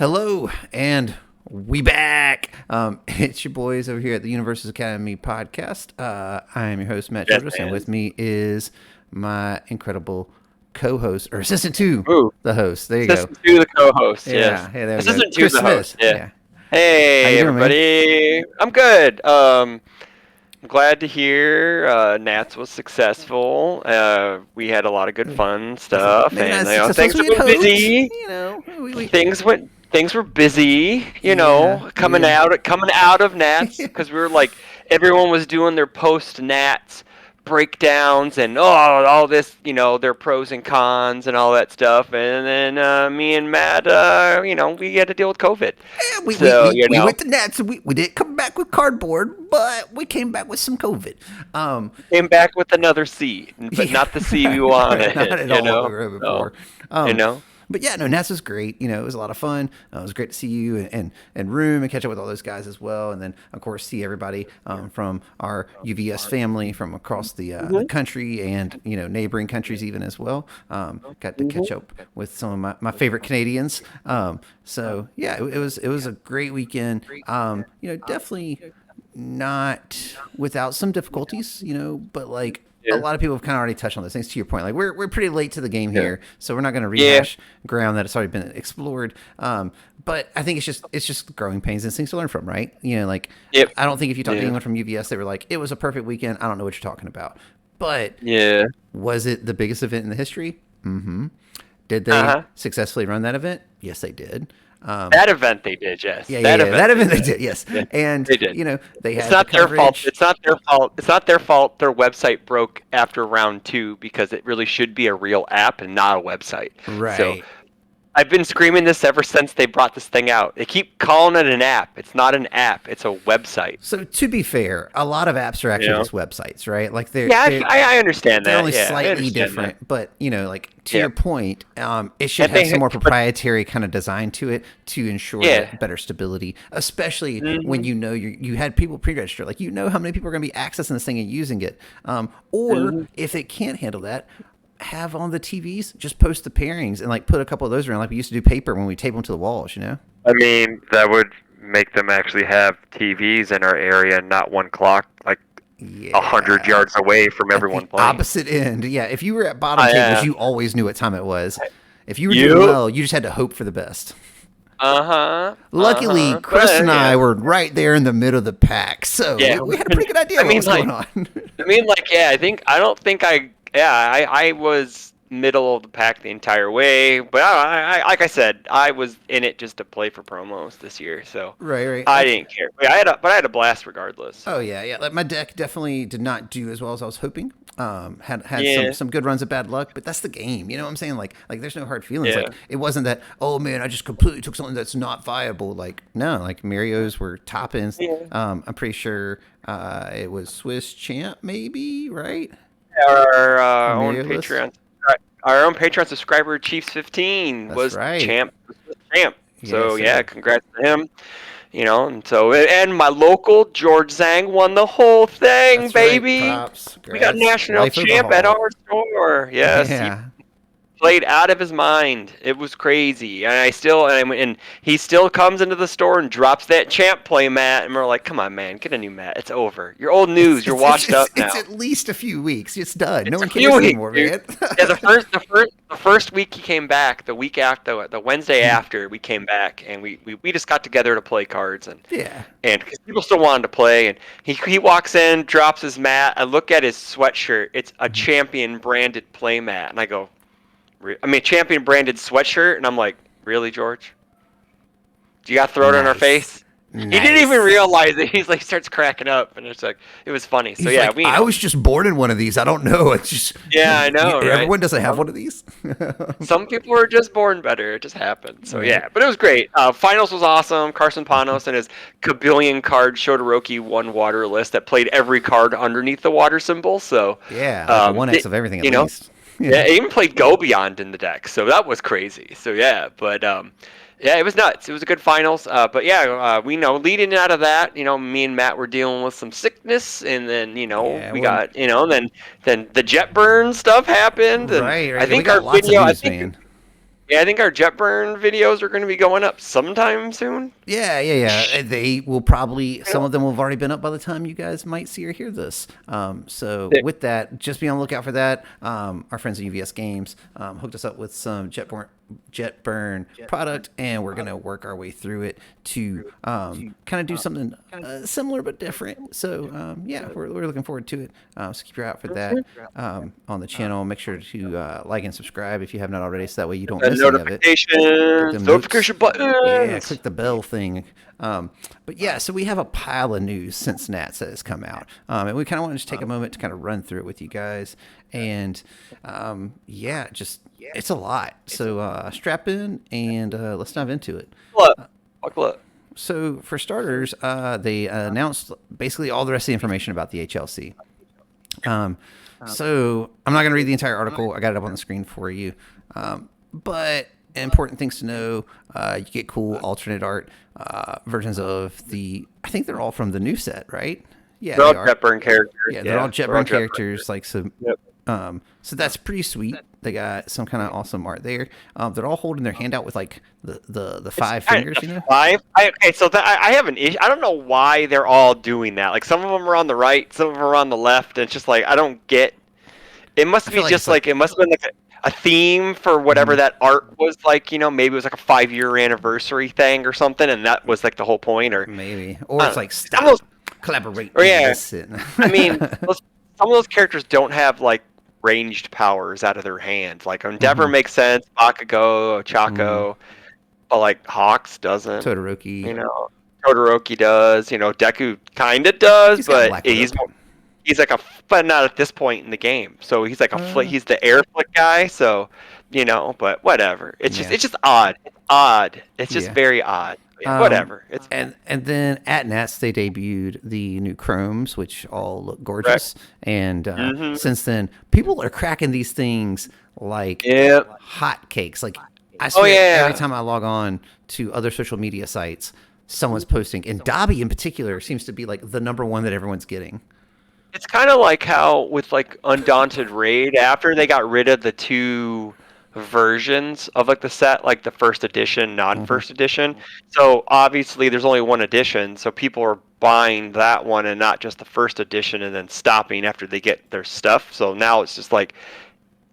Hello, and we back. It's your boys over here at the Universes Academy podcast. I am your host, Matt Yes, Childress, and man. with me is my incredible co-host, or assistant to Ooh, the host. There you go. assistant to the co-host. Yes, Yeah, there we go. assistant to Chris the host. Smith. Yeah. Yeah. How Hey, you doing, man? everybody. I'm good. I'm glad to hear Nats was successful. We had a lot of good fun Listen, stuff, maybe not and as successful as things we had were hoped. busy. We Things were busy. yeah, Coming yeah. out of Nats because we were like everyone was doing their post Nats breakdowns and all this, their pros and cons and all that stuff. And then me and Matt, we had to deal with COVID. Yeah, So we went to Nats, and we didn't come back with cardboard, but we came back with some COVID. came back with another C, but Yeah, not the C we wanted. not at all what we were hoping So, for. you know. But yeah, no, NASA's great. It was a lot of fun. It was great to see you and Room and catch up with all those guys as well. And then, of course, see everybody from our UVS family from across the country and, neighboring countries even as well. Got to catch up with some of my favorite Canadians. So, yeah, it was a great weekend. Definitely not without some difficulties, but like a lot of people have kind of already touched on those things. To your point, like we're pretty late to the game here, so we're not going to rehash ground that has already been explored. But I think it's just growing pains and things to learn from, right? Yep. I don't think if you talk to anyone from UVS, they were like, it was a perfect weekend. I don't know what you're talking about, but Yeah. was it the biggest event in the history? Mm-hmm. Did they successfully run that event? Yes, they did. That event they did, yes. That event they did, yes. Yeah, And they did. they had It's not the their fault. coverage. It's not their fault. It's not their fault. Their website broke after round 2 because it really should be a real app and not a website. Right. So I've been screaming this ever since they brought this thing out. They keep calling it an app. It's not an app. It's a website. So to be fair, a lot of apps are actually just websites, right? Like they're I understand they're that. only Yeah, I slightly understand different, that. but like to your point, it should And have they- some more but- proprietary kind of design to it to ensure that better stability, especially when you had people pre-register, like how many people are going to be accessing this thing and using it, or if it can't handle that. Have on the TVs, just post the pairings and like put a couple of those around like we used to do paper when we tape them to the walls, I mean, that would make them actually have TVs in our area, not one clock, like 100 yards away from everyone playing. Opposite end. Yeah, if you were at bottom tables, you always knew what time it was. If you were doing well, you just had to hope for the best. Luckily, Chris and I were right there in the middle of the pack, so we had a pretty good idea what was going on. I was middle of the pack the entire way, but I like I said, I was in it just to play for promos this year, so right. I didn't care. But I had a blast regardless. Oh yeah. Like my deck definitely did not do as well as I was hoping. Had some good runs of bad luck, but that's the game. You know what I'm saying? Like there's no hard feelings. Like it wasn't that, oh man, I just completely took something that's not viable. Like no, like Mario's were top ends. I'm pretty sure it was Swiss Champ, maybe, right? Our own Patreon. Our own Patreon subscriber, Chiefs15, was champ. So congrats to him. And my local George Zhang won the whole thing, That's baby. Right. Props. We got national champ at our store. Yes. Yeah. Played out of his mind. It was crazy, and he still comes into the store and drops that champ play mat, and we're like, "Come on, man, get a new mat. It's over. You're old news. You're washed up now." It's at least a few weeks. It's done. No one cares anymore, man. The first week he came back. The week after, the Wednesday after we came back, and we just got together to play cards, and because people still wanted to play, and he walks in, drops his mat. I look at his sweatshirt. It's a Champion branded play mat, and I go. Champion branded sweatshirt, and I'm like, really, George? You got to throw it in our face? Nice. He didn't even realize it. He's like, starts cracking up, and it's was funny. So I was just born in one of these. I don't know. It's just I know. Right? Everyone doesn't have one of these. Some people are just born better. It just happened. So but it was great. Finals was awesome. Carson Panos and his Kabillion card Todoroki one water list that played every card underneath the water symbol. So 1x of everything at least. Yeah, it even played Go Beyond in the deck, so that was crazy. So but it was nuts. It was a good finals. We know leading out of that, me and Matt were dealing with some sickness, and then we got then the jet burn stuff happened. And right. I think our video. Yeah, I think our Jetburn videos are going to be going up sometime soon. Yeah. They will probably, some of them will have already been up by the time you guys might see or hear this. So with that, just be on the lookout for that. Our friends at UVS Games hooked us up with some Jetburn product, and we're gonna work our way through it to kind of do something similar but different. So yeah, we're looking forward to it. So keep your eye out for that on the channel. Make sure to like and subscribe if you have not already, so that way you don't miss any of it. Notification buttons. Yeah, click the bell thing. But yeah, so we have a pile of news since Nats has come out, and we kind of want to just take a moment to kind of run through it with you guys. And yeah, just it's a lot. So strap in and let's dive into it. Buckle up. So for starters, they announced basically all the rest of the information about the HLC. So I'm not going to read the entire article. I got it up on the screen for you. But important things to know, you get cool alternate art versions of I think they're all from the new set, right? Yeah, they're all Jetburn characters. Yeah, they're all Jetburn characters. Like so, so that's pretty sweet. They got some kind of awesome art there. They're all holding their hand out with like the five fingers, you know? Five? Okay, so I have an issue. I don't know why they're all doing that. Like some of them are on the right, some of them are on the left, and it's just like I don't get. It must be just like it must have been like a theme for whatever that art was like. You know, maybe it was like a 5-year anniversary thing or something, and that was like the whole point, or maybe, or it's like stop, collaborate. Or yeah, I mean, some of those characters don't have like ranged powers out of their hands. Like Endeavor makes sense, Bakugo, Chaco, but like Hawks doesn't. Todoroki, you know, Todoroki does. You know, Deku kind of does, but he's like but not at this point in the game. So he's like he's the air flick guy. So, you know, but whatever. It's just odd. It's odd. It's just very odd. Whatever. It's and then at Nats they debuted the new Chromes, which all look gorgeous. And since then, people are cracking these things like hotcakes. Like I swear, every time I log on to other social media sites, someone's posting. And Dobby in particular seems to be like the number one that everyone's getting. It's kind of like how with like Undaunted Raid, after they got rid of the two versions of like the set, like the first edition, non-first edition. So obviously there's only one edition, so people are buying that one and not just the first edition and then stopping after they get their stuff. So now it's just like,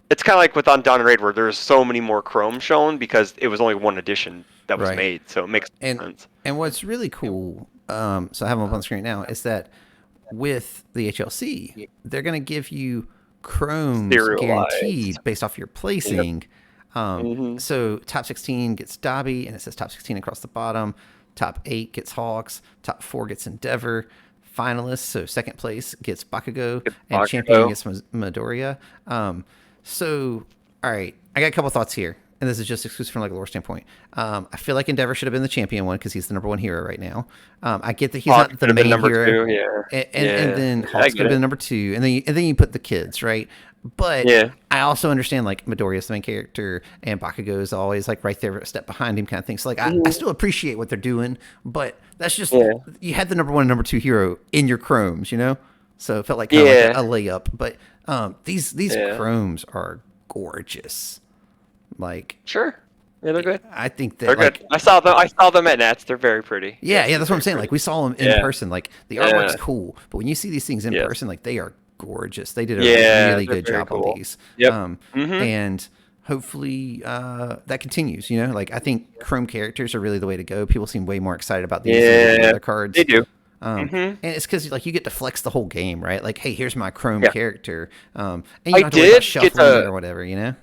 it's kind of like with Undaunted Raid where there's so many more Chrome shown because it was only one edition that was made. So it makes sense. And what's really cool, so I have them up on the screen now, is that with the HLC, they're going to give you Chromes guaranteed based off your placing. So top 16 gets Dobby, and it says top 16 across the bottom. Top 8 gets Hawks. Top 4 gets Endeavor. Finalists, so second place gets Bakugo, and champion gets Midoriya. So, all right, I got a couple thoughts here, and this is just exclusive from like a lore standpoint. I feel like Endeavor should have been the champion one because he's the number one hero right now. I get that he's not the main hero, and then Hawks could have been number 2, and then you put the kids, right? But I also understand like Midoriya's the main character, and Bakugo is always like right there, a step behind him, kind of thing. So like I still appreciate what they're doing, but that's just you had the number 1 and number 2 hero in your Chromes, you know. So it felt like kind of like a layup. But these Chromes are gorgeous. Like yeah, they're good. I think they're good. I saw them at Nats. They're very pretty. Yeah, that's what I'm saying. Like we saw them in person. Like the artwork's cool, but when you see these things in person, like they are gorgeous. They did a really good job on these. And hopefully that continues. You know, like I think Chrome characters are really the way to go. People seem way more excited about these than the other cards. They do. And it's because like you get to flex the whole game, right? Like, hey, here's my Chrome character, and you don't have to worry about shuffling it or whatever, you know.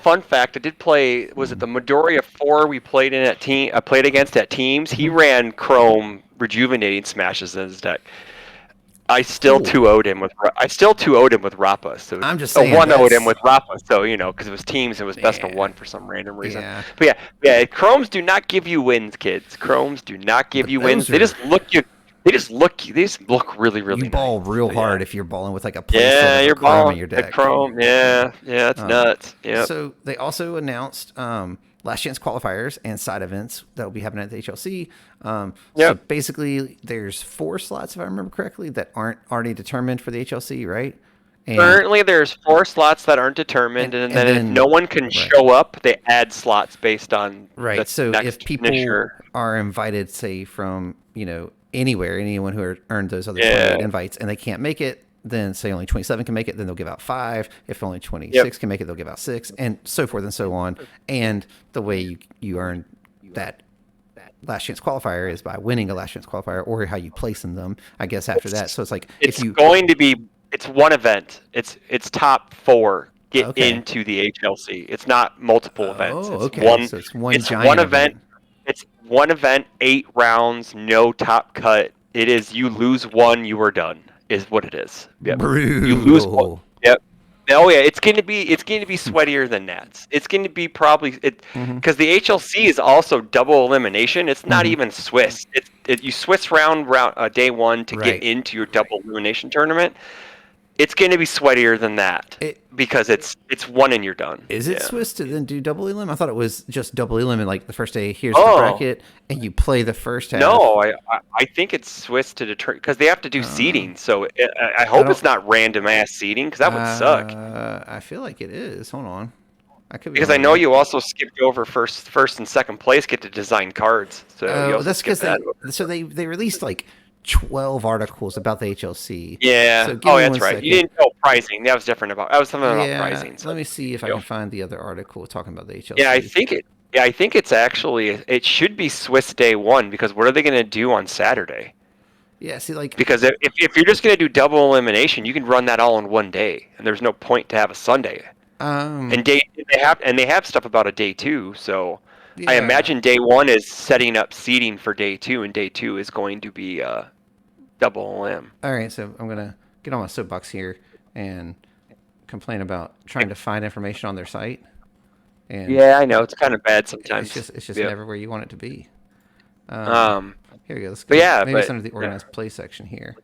Fun fact: I did play. Was it the Midoriya 4 we played in I played against at teams. He ran Chrome rejuvenating smashes in his deck. I still 2-0'd him with Rappa. So I'm just saying 1-0'd him with Rappa. So you know, because it was teams, it was best of 1 for some random reason. But yeah. Chromes do not give you wins, kids. Chromes do not give you wins. They just look you. They just look really, really. You ball real hard if you're balling with like a you're Chrome in your deck. Chrome, it's nuts. Yeah. So they also announced last chance qualifiers and side events that will be happening at the HLC. So basically, there's 4 slots, if I remember correctly, that aren't already determined for the HLC, right? And Currently, there's 4 slots that aren't determined, and then if no one can right. show up, they add slots based on Right. the So if next people finisher. are invited, say from anywhere, anyone who earned those other 28 Yeah. invites, and they can't make it, then say only 27 can make it, then they'll give out 5. If only Yep. 26 can make it, they'll give out 6, and so forth and so on. And the way you earn that last chance qualifier is by winning a last chance qualifier, or how you place in them, I guess, after that. So it's like It's if you going to be. It's one event. It's top 4 get okay. into the HLC. It's not multiple events. Oh, It's okay. one. So it's one It's giant one event. event. It's one event, 8 rounds, no top cut. It is you lose one, you are done. Is what it is. Yep. You lose one. Brutal. Yep. Oh yeah, it's going to be sweatier than Nats. It's going to be probably it Mm-hmm. because the HLC is also double elimination. It's not Mm-hmm. even Swiss. You Swiss round day 1 to Right. get into your double elimination tournament. It's going to be sweatier than that because it's one and you're done. Is it Swiss to then do double elim? I thought it was just double elim, and like the first day, here's the Oh bracket, and you play the first half. no, I think it's Swiss to determine because they have to do seeding. So I hope it's not random ass seeding because that would suck. I feel like it is. Hold on, I could be Because wrong I know there. you also skipped over first and second place get to design cards. So you also That's skipped because that. so they released like 12 articles about the HLC. Yeah. So give Oh, me that's 1 right. second. You didn't know pricing. That was different about. That was something about Yeah, pricing. So, let me see if I can find the other article talking about the HLC. yeah, I think it. Yeah, I think it's actually. It should be Swiss day 1 because what are they going to do on Saturday? Yeah, see, like Because if you're just going to do double elimination, you can run that all in one day, and there's no point to have a Sunday. And they have stuff about a day 2, so I yeah. imagine day 1 is setting up seating for day 2, and day 2 is going to be double elim. All right, so I'm gonna get on my soapbox here and complain about trying to find information on their site. And Yeah, I know it's kind of bad sometimes. it's just Yep. never where you want it to be. Here we go. Let's go. But yeah, Maybe it's under the organized play section here.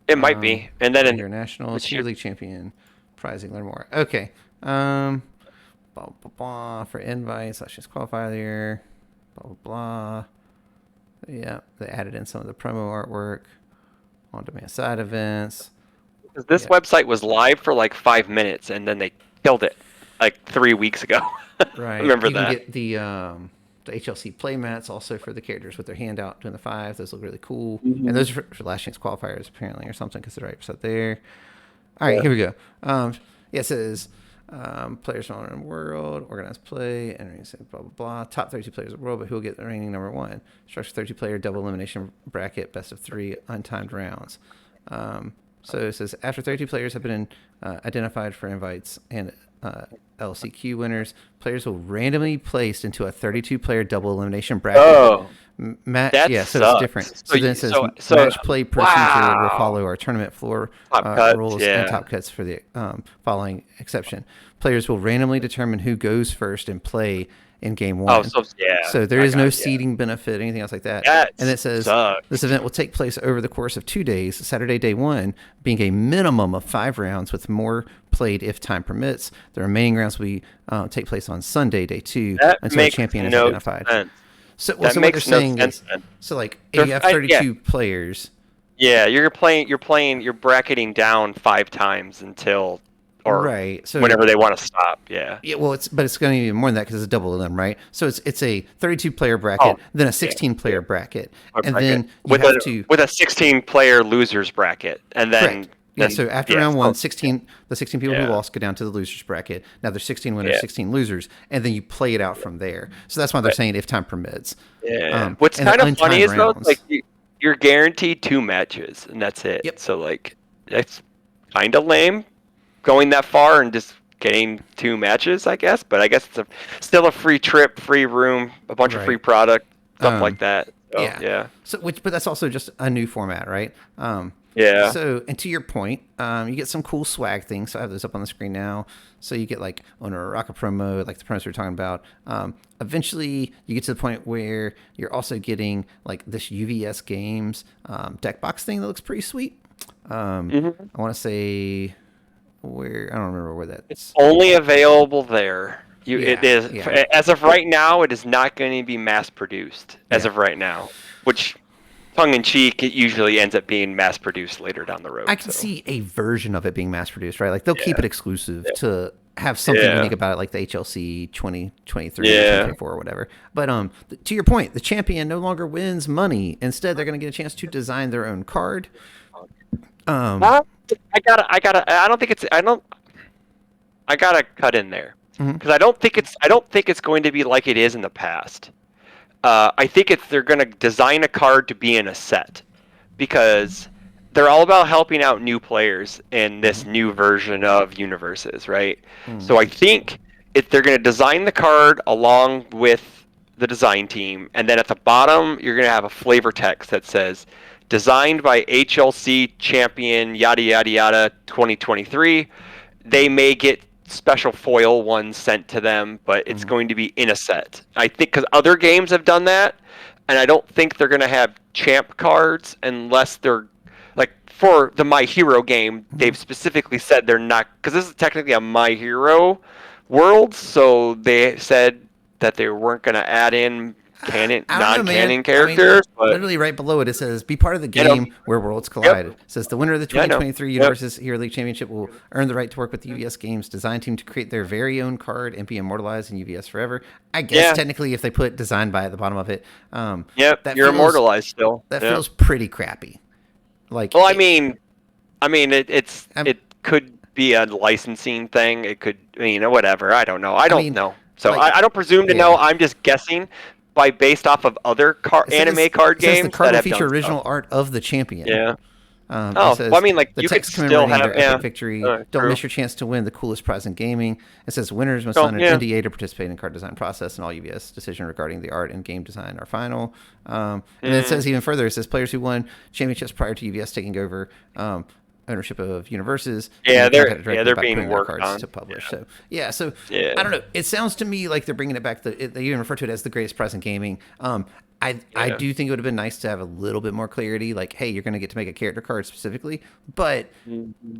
It might be, and then your national cheer league champion prizing. Learn more. Okay. Blah blah blah for invites. Let's just qualify there. Blah blah blah. Yeah, they added in some of the promo artwork, on-demand side events. This website was live for like 5 minutes, and then they killed it like 3 weeks ago. Right. Remember you that? You can get the HLC playmats also for the characters with their hand out doing the 5. Those look really cool. Mm-hmm. And those are for last chance qualifiers apparently or something because they're right beside there. All right, here we go. It says players from all around the world, organized play, and blah blah blah. Top 32 players in the world, but who will get the reigning number 1? Structure 32 player double elimination bracket, best of 3 untimed rounds. So it says after 32 players have been identified for invites and LCQ winners, players will randomly be placed into a 32-player double elimination bracket. Oh, so it's different. So then it says match play procedure will follow our tournament floor rules and top cuts for the following exception. Players will randomly determine who goes first and play in game 1. So there is no seeding benefit, anything else like that. And it says this event will take place over the course of 2 days, Saturday day 1 being a minimum of 5 rounds with more played if time permits. The remaining rounds will take place on Sunday day 2 until a champion is identified. Sense. So what they're saying is, like if you have 32 players. Yeah, you're bracketing down 5 times until right. So whenever they want to stop. Yeah. Yeah. Well, it's going to be even more than that because it's a double elim, right? So it's a 32 player bracket, then a 16 player bracket, and then with a 16 player losers bracket, and then. Correct. Yeah, so after round 1, the 16 people who lost go down to the losers bracket. Now there's 16 winners, 16 losers, and then you play it out from there. So that's why they're saying if time permits. Yeah. What's kind of funny is though, like you're guaranteed 2 matches, and that's it. Yep. So like that's kind of lame, going that far and just getting 2 matches, I guess. But I guess it's still a free trip, free room, a bunch of free product, stuff like that. So, yeah. So but that's also just a new format, right? Yeah. So, and to your point, you get some cool swag things. So I have those up on the screen now. So you get like Owner Rocket promo, like the promos we were talking about. Eventually, you get to the point where you're also getting like this UVS Games deck box thing that looks pretty sweet. I want to say I don't remember where that is. It's only available there. It is as of right now. It is not going to be mass produced as of right now, which tongue in cheek, it usually ends up being mass produced later down the road. I can see a version of it being mass produced, right? Like they'll keep it exclusive to have something unique about it, like the HLC 2023 or 2024 or whatever. But to your point, the champion no longer wins money. Instead, they're going to get a chance to design their own card. I gotta cut in there because I don't think it's going to be like it is in the past. I think they're going to design a card to be in a set because they're all about helping out new players in this new version of universes, right? So I think if they're going to design the card along with the design team, and then at the bottom you're going to have a flavor text that says designed by HLC champion yada yada yada 2023. They may get special foil ones sent to them, but it's going to be in a set. I think because other games have done that, and I don't think they're going to have champ cards unless they're like for the My Hero game. They've specifically said they're not, because this is technically a My Hero world, so they said that they weren't going to add in non-canon characters. But literally right below it, it says, be part of the game where worlds collide. It says the winner of the 2023 Universes Hero League Championship will earn the right to work with the UVS Games design team to create their very own card and be immortalized in UVS forever. I guess technically if they put designed by at the bottom of it, you're immortalized still. That feels pretty crappy. Like, well, it could be a licensing thing. It could, whatever. I don't know. I don't know. So I don't presume to know. I'm just guessing based off of other anime card games. The card will feature original art of the champion. Yeah. Says, the you could still have epic victory. Don't miss your chance to win the coolest prize in gaming. It says winners must sign an NDA to participate in the card design process, and all UVS decision regarding the art and game design are final. And then it says even further. It says players who won championships prior to UVS taking over ownership of Universes. They're being worked on to publish. So I don't know. It sounds to me like they're bringing it back. They even refer to it as the greatest prize in gaming. I do think it would have been nice to have a little bit more clarity. Like, hey, you're going to get to make a character card specifically, but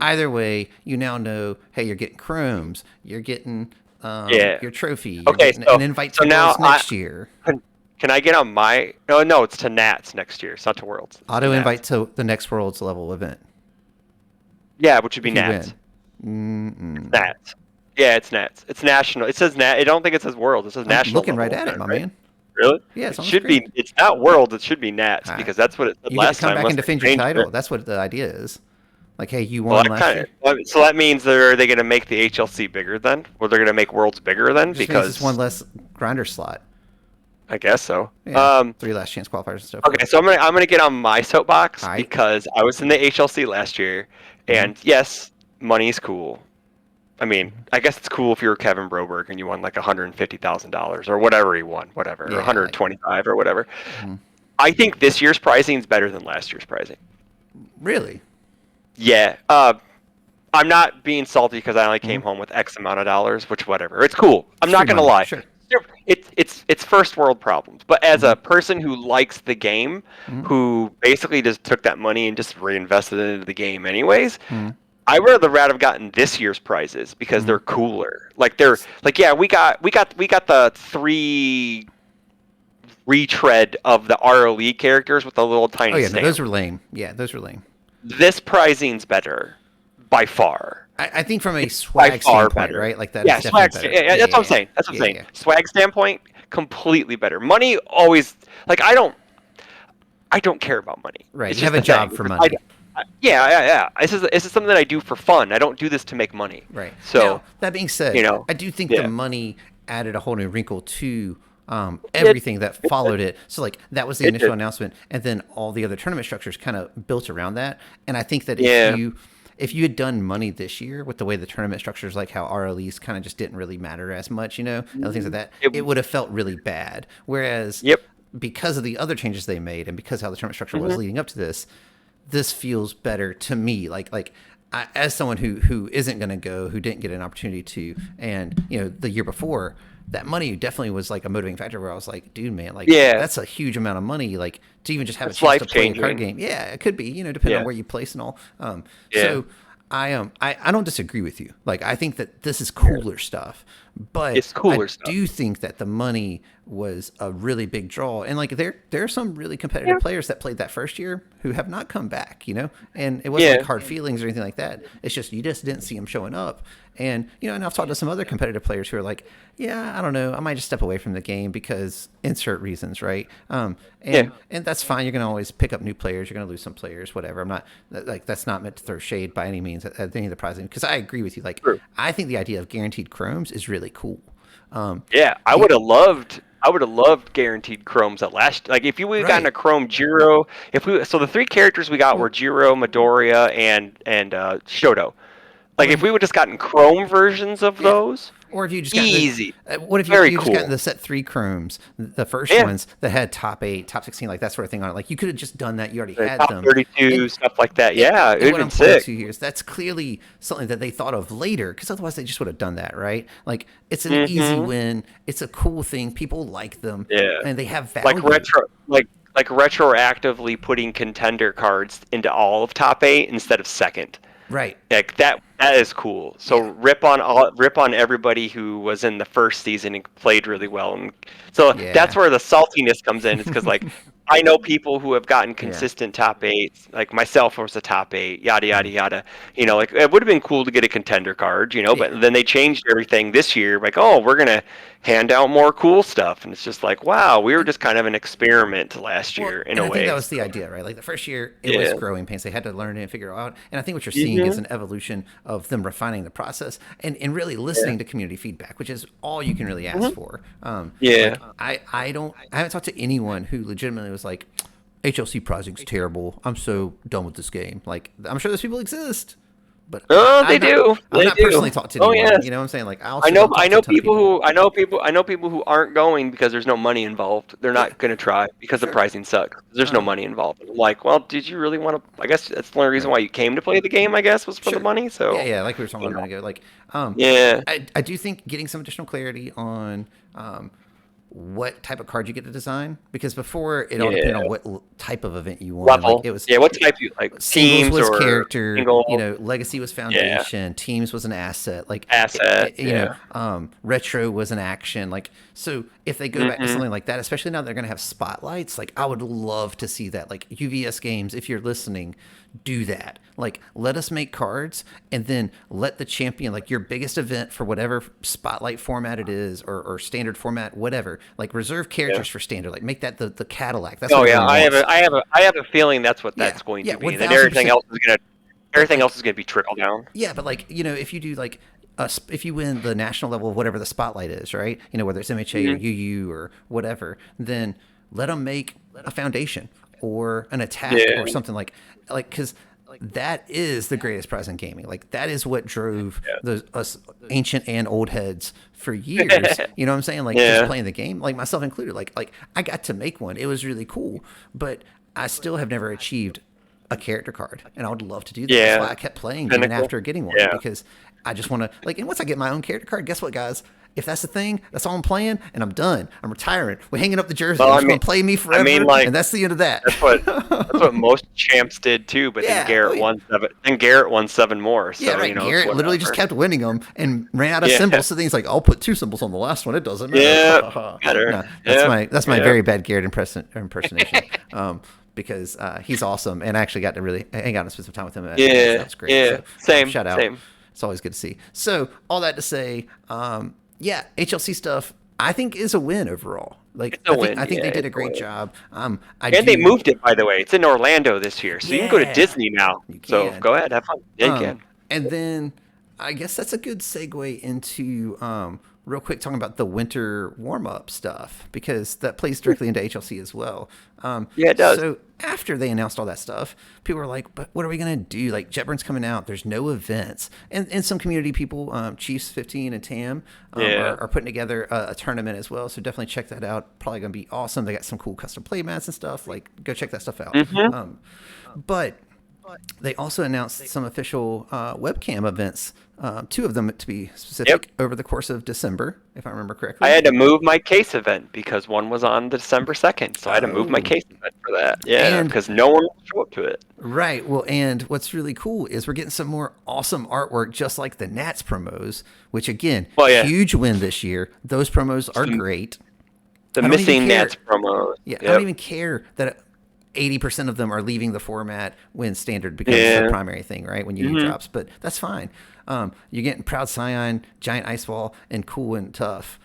either way, you now know. Hey, you're getting chromes. You're getting your trophy. Okay, an invite to Worlds next year. Can I get on my? No, it's to Nats next year. It's not to Worlds. Auto invite to the next Worlds level event. Yeah, which would be Nats. Nats. Yeah, it's Nats. It's national. It says Nat. I don't think it says Worlds. It says national. Looking right at it, my man. Really? Yeah, it should be. It's not Worlds. It should be Nats because that's what it said last time. You come back and defend your title. That's what the idea is. Like, hey, you won last year. So that means are they going to make the HLC bigger then? Or they're going to make Worlds bigger then? Because it's one less grinder slot. I guess so. Yeah, 3 last chance qualifiers and stuff. Okay, so I'm gonna get on my soapbox because I was in the HLC last year, and yes, money's cool. I mean, I guess it's cool if you're Kevin Broberg and you won like $150,000 or whatever he won, or 125 or whatever. I think this year's pricing is better than last year's pricing. Really? Yeah. I'm not being salty because I only came home with X amount of dollars, which whatever. It's cool. I'm not gonna lie. Sure. It's first world problems. But as a person who likes the game, who basically just took that money and just reinvested it into the game anyways, I would rather have gotten this year's prizes because they're cooler. Like they're like, yeah, we got the 3 retread of the ROE characters with the little tiny. Oh yeah, stamp. No, those were lame. Yeah, those were lame. This pricing's better by far. I think from a swag standpoint, better. Right? Like that. Yeah, is swag. That's what I'm saying. That's what I'm saying. Swag standpoint, completely better. Money always I don't care about money. Right. You have a job for money. Yeah. This is something that I do for fun. I don't do this to make money. Right. So now, that being said, I do think the money added a whole new wrinkle to everything that followed it. So like that was the initial announcement, and then all the other tournament structures kind of built around that. And I think that if you had done money this year with the way the tournament structures, like how RLEs kind of just didn't really matter as much, and things like that, it would have felt really bad. Whereas because of the other changes they made and because how the tournament structure was leading up to this feels better to me. As someone who isn't going to go, who didn't get an opportunity to, and the year before, that money definitely was like a motivating factor where I was like, dude, man, that's a huge amount of money, like to even just have a chance to play a card game. Yeah, it could be, depending on where you place and all. So I don't disagree with you. Like, I think that this is cooler stuff, But It's cooler I stuff. do think that the money was a really big draw, and like there are some really Yeah. competitive players that played that first year who have not come back, you know. And it wasn't like Yeah. hard feelings or anything like that. It's just you just didn't see them showing up, and you know. And I've talked to some other competitive players who are like, yeah, I don't know, I might just step away from the game because insert reasons, right? Yeah. And that's fine. You're gonna always pick up new players. You're gonna lose some players, whatever. I'm not like that's not meant to throw shade by any means at any of the prizing because I agree with you. Like True. I think the idea of guaranteed chromes is really cool. Yeah, I You, would have loved. I would have loved guaranteed chromes at last. Like if you would have gotten right. a chrome Jiro, if we so the three characters we got were Well, Jiro, Midoriya, and Shoto. Like or if we would just gotten chrome versions of yeah. those, Or if you just got the, easy, what if very you just gotten cool. the set three chromes, the first Yeah, ones that had top 8, top 16, like that sort of thing on it. Like you could have just done that. You already the had top them. 32 And stuff like that. and, Yeah, and it'd what been I'm pointing sick. to here is that's clearly something that they thought of later, because otherwise they just would have done that, right? Like it's an easy Hmm. win. It's a cool thing. People like them, Yeah, and they have like value. like retroactively putting contender cards into all of top 8 instead of second. Right. Like that is cool. So Yeah. rip on everybody who was in the first season and played really well, and so that's Yeah. where the saltiness comes in. It's because like I know people who have gotten Yeah. consistent top 8s, like myself was a top 8, yada yada Mm. yada. Like it would have been cool to get a contender card, Yeah. but then they changed everything this year. Like, oh, we're gonna hand out more cool stuff, and it's just like, wow, we were just kind of an experiment last Well, year in and a I think that way. was the idea, right? Like the first year, it was Yeah. growing pains. They had to learn it and figure it out. And I think what you're seeing is Hmm. an evolution of them refining the process and really Yeah. listening to community feedback, which is all you can really ask Hmm. for. Yeah. Like I haven't talked to anyone who legitimately was like, HLC prizing's terrible. I'm so done with this game. Like I'm sure those people exist, but Oh, they I've not do. I've They not do. personally talked to Oh anyone. yes. You know what I'm saying? Like I'll I sit down know. and I talk to know a ton of people people. who. I know people. I know people who aren't going because there's no money involved. They're Yeah, not going to try because the sure. pricing sucks. There's no Um, money involved. I'm like, well, did you really want to? I guess that's the only reason right. why you came to play the game. I guess was for the Sure. money. Yeah, So, yeah, like we were talking you about a know. minute ago. Like, Yeah. I do think getting some additional clarity on what type of card you get to design, because before it all depended on Yeah. what type of event you wanted. Like Level. it was Yeah. What type you like? singles Teams was or character, you single? know, legacy was Yeah. foundation, teams was an asset, like Asset. you know, Yeah. retro was an action. Like so, if they go back to Hmm. something like that, especially now they're going to have spotlights, like I would love to see that. Like UVS games, if you're listening, do that. Like let us make cards and then let the champion, like your biggest event for whatever spotlight format it is, or standard format, whatever, like reserve Yeah. characters for standard, like make that the Cadillac. That's Oh what yeah. everyone wants. I have a feeling that's what Yeah, that's going yeah, to be, one and then thousand percent. But everything like, else is going to be trickle down. yeah, but like if you do like if you win the national level of whatever the spotlight is, right? You know, whether it's MHA or Hmm. UU or whatever, then let them make a foundation or an attack Yeah. or something like because that is the greatest prize in gaming. Like that is what drove those us ancient and old heads for years. You know what I'm saying? Like just Yeah. playing the game, like myself included. Like I got to make one. It was really cool, but I still have never achieved a character card, and I would love to do that. That's why Yeah. I kept playing even Pinnacle. after getting one, Yeah. because I just want to like. And once I get my own character card, guess what, guys? If that's the thing, that's all I'm playing, and I'm done. I'm retiring. We're hanging up the jersey. Well, I'm just gonna play me forever, like and that's the end of that. that's what most champs did too. But then Yeah. Oh, Garrett yeah. won 7. Then Garrett won 7 more. Yeah, So right. it's Garrett literally just whatever. kept winning them and ran out of Yeah. symbols. So then he's like, "I'll put 2 symbols on the last one. It doesn't matter." Yeah. Better. No, Yeah. that's my Yeah. very bad Garrett impersonation. Because he's awesome, and I actually got to really hang out and spend some time with him. Yeah. That was great. Yeah. So, Same. shout out. Same. It's always good to see. So all that to say, yeah, HLC stuff I think is a win overall. Like It's a win. I think Yeah, they did a it's a great win. job. And they moved it, by the way. It's in Orlando this year, so you can go to Yeah, Disney now. you So can. go ahead, have fun. Yeah, you can. And then I guess that's a good segue into real quick talking about the winter warm up stuff, because that plays directly into HLC as well. Yeah, it does. So after they announced all that stuff, people were like, "But what are we gonna do? Like Jetburn's coming out. There's no events." And some community people, Chiefs 15 and Tam, Yeah. are putting together a tournament as well. So definitely check that out. Probably gonna be awesome. They got some cool custom play mats and stuff. Like go check that stuff out. Mm-hmm. But they also announced some official webcam events, 2 of them to be Yep. specific, over the course of December, if I remember I correctly. had to move my case event because one was on December 2nd, so I had to move my Oh, case event for that. Yeah, and because no one will show up to it. right. Well, and what's really cool is we're getting some more awesome artwork, just like the Nats promos, which again, Well, yeah, huge win this year. Those promos are the, great. the I don't even missing care. Nats promos. Yeah, I don't Yep. even care that 80% of them are leaving the format when standard becomes the Yeah. primary thing, right? When UU Hmm. drops, but that's fine. You're getting Proud Scion, Giant Ice Wall, and Cool and Tough.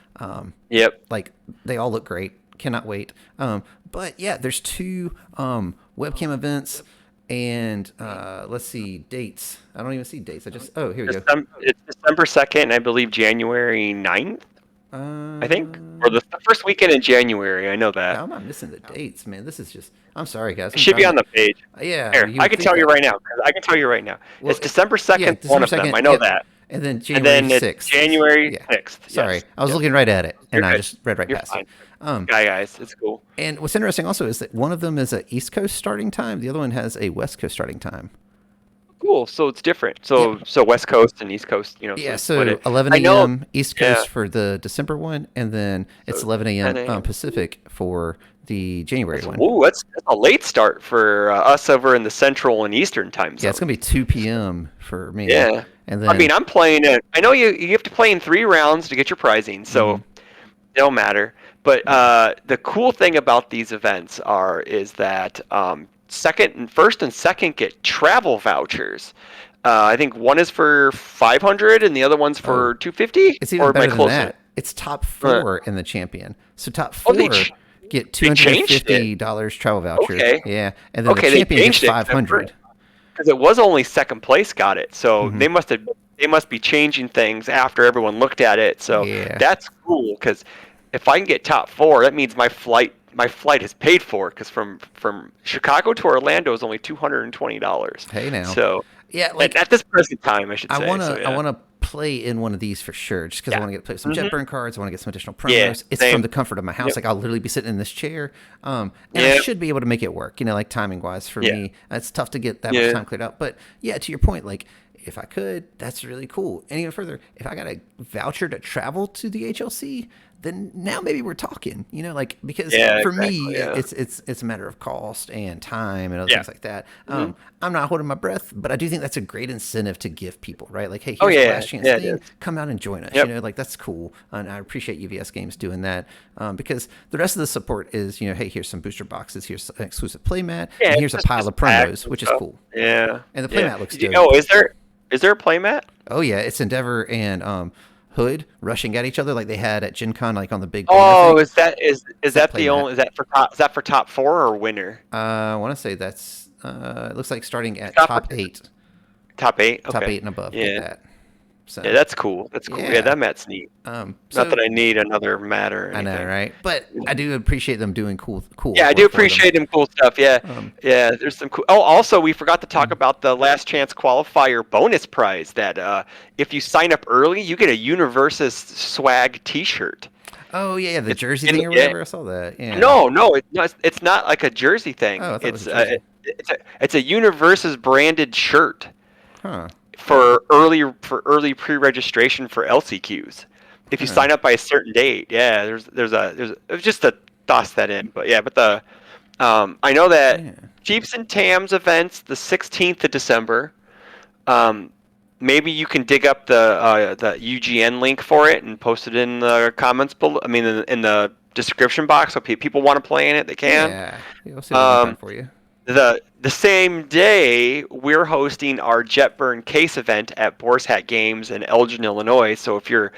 Yep. Like they all look great. Cannot wait. But yeah, there's 2 webcam events, and let's see dates. I don't even see dates. Here we go. It's December 2nd, and I believe January 9th, I think, or Uh, the first weekend in January. I know that. yeah, I'm not missing the dates, man. This is just. I'm sorry, guys. It I'm should be trying on to. the page. Yeah, Here, you I would can think tell you that. right now. 'Cause I can tell you right now. Well, It's December yeah, 2nd, one December of them. 2nd. I know Yep. that. And then And January then it's 6th. January Yeah. 6th. Sorry. Yes. I was Yep. looking right at it, You're and I good. just read right You're past it. fine. Sky guys, it's cool. And what's interesting also is that one of them is a East Coast starting time. The other one has a West Coast starting time. Cool. So it's different. Yep. So West Coast and East Coast, so Yeah, they split so it. 11 I know. a.m. East Yeah. Coast for the December one, and then it's So 11 10 a.m. a.m. Pacific for the January one. That's a late start for us over in the Central and Eastern time Yeah, it's zone. going to be 2 p.m. for me. Yeah. And I mean, then, I'm playing it. I know you have to play in 3 rounds to get your prizing, so mhm, it don't matter. But yeah. the cool thing about these events is that first and second get travel vouchers. I think one is for 500 and the other one's Oh, for 250. it's even Or am I better than closing it? that. It's top Uh, 4 in the champion. So top oh, 4 get they changed it. $250 travel voucher. Okay. Yeah, and then the Okay, they champion gets changed it 500. because it was only second place got it. So Hmm. they must be changing things after everyone looked at it. So Yeah. that's cool because if I can get top 4, that means my flight is paid for because from Chicago to Orlando is only $220. Hey now. So Yeah, at this present time, I should I say. wanna So I yeah, wanna play in one of these for sure, just because I yeah, want to get play some hmm Jetburn cards. I want to get some additional yeah, promos. It's from same. the comfort of my house. Yep. Like I'll literally be sitting in this chair, and I Yep. should be able to make it work. Like timing wise for Yeah. me, it's tough to get that much Yeah. time cleared out. But yeah, to your point, like if I could, that's really cool. And even further, if I got a voucher to travel to the HLC, then now maybe we're talking. Like because Yeah. for Exactly. me, Yeah. it's a matter of cost and time and other Yeah. things like that. hmm I'm not holding my breath, but I do think that's a great incentive to give people, right? Like, hey, Oh here's a yeah. last chance Yeah. It thing. is. Come out and join us. Yep. Like that's cool, and I appreciate UVS Games doing that because the rest of the support is, hey, here's some booster boxes, here's an exclusive playmat, Yeah. and It's here's a pile just of packs promos, and which is stuff. cool. Yeah. And the Yeah. playmat looks dope. Oh, is there a playmat? Oh yeah, it's Endeavor and Hood rushing at each other like they had at Gen Con, like on the big banner Oh, thing. is It's that that the playmat. only is that for top 4 or winner? I want to say that's. It looks like starting It's at not for top 8. top Okay. eight and above. Get Yeah. that. Yeah, So that's cool. That's cool. Yeah, yeah. that mat's neat. Not So that I need another mat or I know, anything. right? But I do appreciate them doing cool Yeah, I do artwork for them. appreciate them cool stuff. Yeah. Um, Yeah, there's some cool. Oh, also we forgot to talk about the last chance qualifier bonus prize that if you sign up early, you get a Universus swag T-shirt. oh yeah, the It's jersey in, thing or yeah, whatever. I saw that. Yeah. no, it's not like a jersey Oh, thing. I thought it was a jersey. It's a Universus branded shirt Huh. for early pre-registration for LCQs. If you Huh. sign up by a certain date, yeah, there's just to toss that in. But yeah, I know that Yeah. Jeeps and Tams events the 16th of December. Maybe you can dig up the UGN link for it and post it in the comments below. I mean, in the description box, so people want to play in it, they can. Yeah. We'll see what we can find Um, for you. the same day, we're hosting our Jetburn case event at Boar's Hat Games in Elgin, Illinois. So if you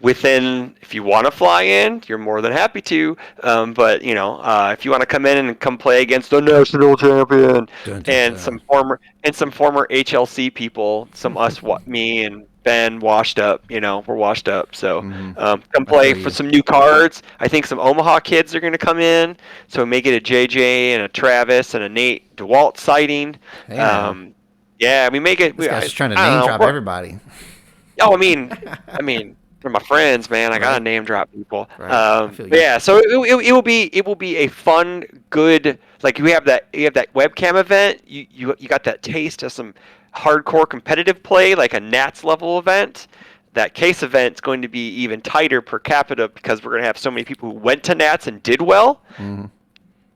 want to fly in, you're more than happy to. But if you want to come in and come play against the national champion Dun, dun, and dun. some former HLC people, me and Ben washed up. We're washed up. So Mhm. come I feel play for you. some new cards. I think some Omaha kids are going to come in. So we may get a JJ and a Travis and a Nate DeWalt sighting. Hey now, Yeah, we may get. this guy's just trying to I name don't drop know. everybody. Oh, I mean, They're my friends, man. I gotta Right. name drop people. Right. I feel But you. yeah, so it will be a fun, good, like you have that webcam event. You got that taste of some hardcore competitive play, like a Nats level event. That case event's going to be even tighter per capita because we're gonna have so many people who went to Nats and did well, Mm-hmm.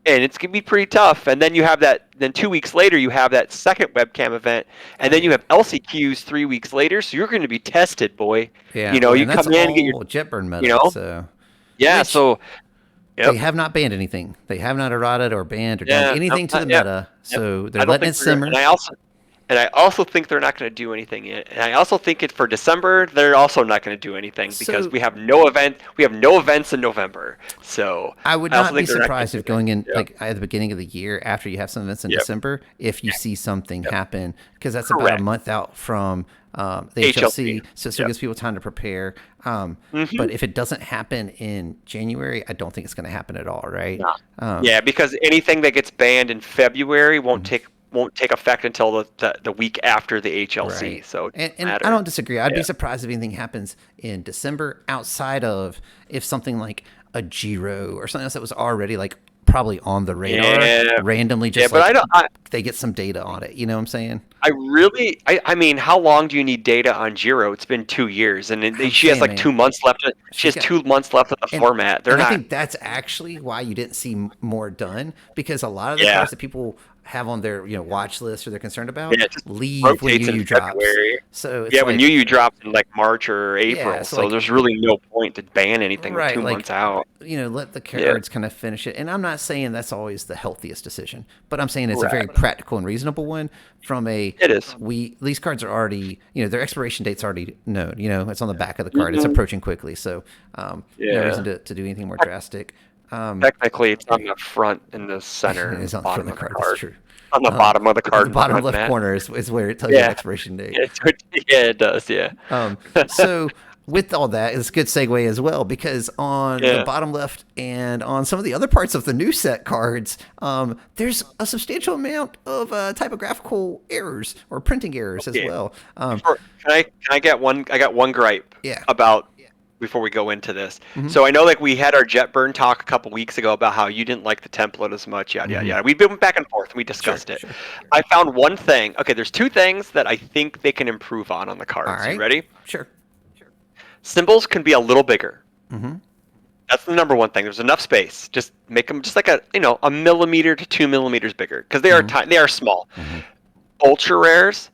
and it's gonna be pretty tough. And then you have that. Then 2 weeks later, you have that second webcam event, and Oh then you yeah. have LCQs 3 weeks later. So you're going to be tested, boy. Yeah. You know, Boy, you and that's come in, get your, all Jetburn you meta. know, So, yeah. which So, they yep, have not banned anything. They have not errated or banned or done yeah, nope, anything to the not yet. meta. Yep. So they're I don't letting think it they're gonna, simmer. and I also think they're not going to do anything yet. And I also think it for December, they're also not going to do anything because So we have no events in November. So I would I also not be think they're not going surprised to if do anything. going in Yep, like at the beginning of the year after you have some events in yep, December, if you see something yep. happen, because that's about a Correct. month out from the HLC. HLC, so it still Yep. gives people time to prepare. Mm-hmm. But if it doesn't happen in January, I don't think it's going to happen at all, right? Yeah. Um, Yeah, because anything that gets banned in February mhm. won't take effect until the week after the HLC. Right. So it doesn't And I matter. don't disagree. I'd Yeah. be surprised if anything happens in December outside of if something like a Giro or something else that was already like probably on the radar Yeah. randomly Yeah, just but like I don't. they get some data on it. You know what I'm saying? I mean, how long do you need data on Jiro? It's been 2 years, and I'm she has saying, like man, 2 months left. She she's has got 2 months left of the and format. They're and I not. think that's actually why you didn't see more done because a lot of the Yeah. cards that people have on their watch list or they're concerned about Yeah. It just leave when rotates in UU drops. February. So it's Yeah, when like UU drops in like March or yeah, April, so so like there's really no point to ban anything with right, 2 months like out. let the Yeah. cards kind of finish it. And I'm not saying that's always the healthiest decision, but I'm saying it's a very Correct. practical and reasonable one. From a It is. we these cards are already their expiration date's already known. It's on the back of the card. It's Mhm. approaching quickly, so no reason Yeah. to do anything more drastic. Technically, it's on the front and the center It and is the on the front bottom of the of the card. That's card. true. On the bottom of the At card the in bottom front, left Matt. corner is where it tells you the Yeah. expiration date. Yeah, it does. Yeah. So with all that, it's a good segue as well because on the Yeah. bottom left and on some of the other parts of the new set cards, there's a substantial amount of typographical errors or printing errors as Okay. well. Can I get one? I got one gripe Yeah. about before we go into this. Mm-hmm. So I know like we had our Jetburn talk a couple weeks ago about how you didn't like the template as much. Yada yada Mm-hmm. yada. We've been back and forth and we Sure, discussed it. sure. I found one thing. Okay, there's two things that I think they can improve on the All cards. You right. ready? Sure. Symbols can be a little bigger. Mm-hmm. That's the number one thing. There's enough space. Just make them just like a millimeter to 2 millimeters bigger because they are Mm-hmm. they are small. Mm-hmm. Ultra rares,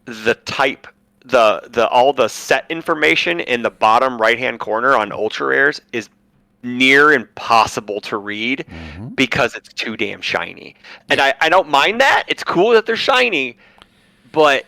the type, the all the set information in the bottom right hand corner on ultra rares is near impossible to read Mm-hmm. because it's too damn shiny. And I don't mind that. It's cool that they're shiny, but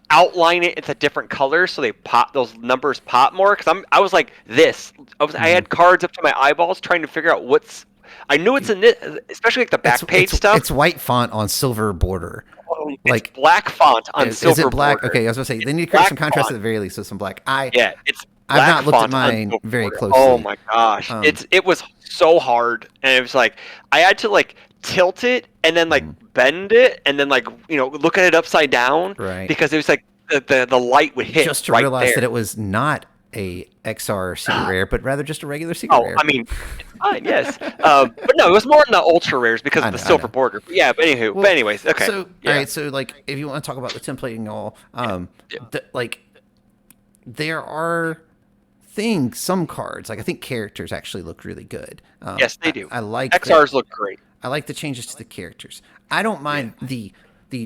outline it into different colors so they pop those numbers pop more because I was like this I Mm-hmm. had cards up to my eyeballs trying to figure out what's I knew it's in this, especially like the It's back page it's stuff. it's white font on silver border. It's Like black font on is silver it black? border. Okay, I was gonna say they need to create Black some contrast font. at the very least, so some black. Yeah, it's I've black not looked at font on mine silver very border. closely. Oh my gosh, Um, it was so hard, and it was like I had to like tilt it and then like bend it and then like look at it upside down Right. because it was like the light would hit just to right realize there. that it was not a XR secret rare, but rather just a regular secret Oh, rare. I mean, it's fine, yes. But no, it was more in the ultra rares because I of the know, I silver know. border. But anywho, Well, but anyways, okay. So Yeah. all right, so like if you want to talk about the templating and all, Yeah. like there are things, some cards, like I think characters actually look really good. Yes, they do. I like XRs look great. I like the changes to the characters. I don't mind the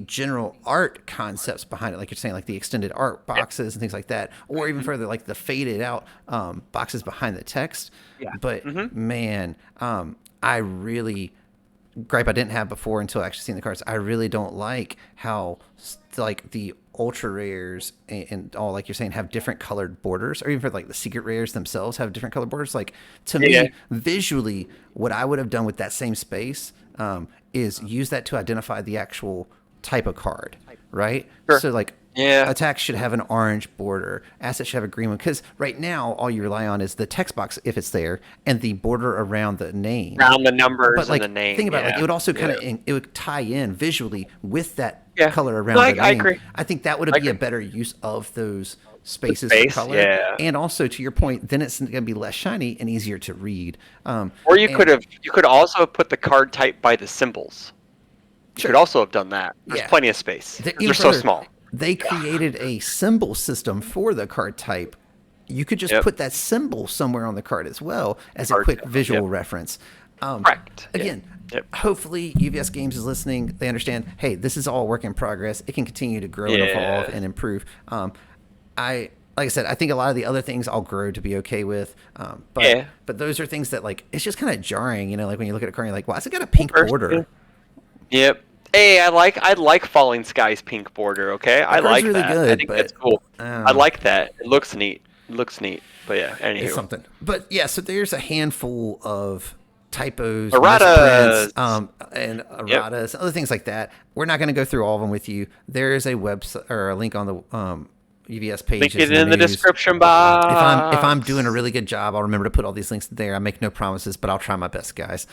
general art concepts behind it, like you're saying, like the extended art boxes and things like that, or even further, like the faded out boxes behind the text. Yeah. But man, I really gripe I didn't have before until actually seeing the cards. I really don't like how like the ultra rares and all, like you're saying, have different colored borders, or even for like the secret rares themselves have different colored borders. Like to Yeah. me, visually, what I would have done with that same space is use that to identify the actual type of card, right? Sure. So like Yeah. Attacks should have an orange border. Assets should have a green one. Because right now, all you rely on is the text box, if it's there, and the border around the name. Around the numbers But and like, the name. think about it, like, it would also kind of it would tie in visually with that color around the name. I agree. I think that would be a better use of those spaces for color. Yeah. And also, to your point, then it's going to be less shiny and easier to read. Or you could also put the card type by the symbols. You could also have done that. There's plenty of space. They're so small. They created a symbol system for the card type. You could just put that symbol somewhere on the card as well as a quick visual reference. Correct. Again, hopefully UVS Games is listening. They understand, hey, this is all work in progress. It can continue to grow and evolve and improve. Like I said, I think a lot of the other things I'll grow to be okay with. But those are things that, like, it's just kind of jarring, like when you look at a card, you're like, wow, it's got a pink border. Yep. Hey, I like Falling Skies pink border. Okay, I like really that. Good, I think that's cool. I like that. It looks neat. But yeah, anywho. It's something. But yeah, so there's a handful of typos, erratas, and erratas, other things like that. We're not going to go through all of them with you. There is a website or a link on the UVS page. Link it in the description box. If I'm doing a really good job, I'll remember to put all these links there. I make no promises, but I'll try my best, guys.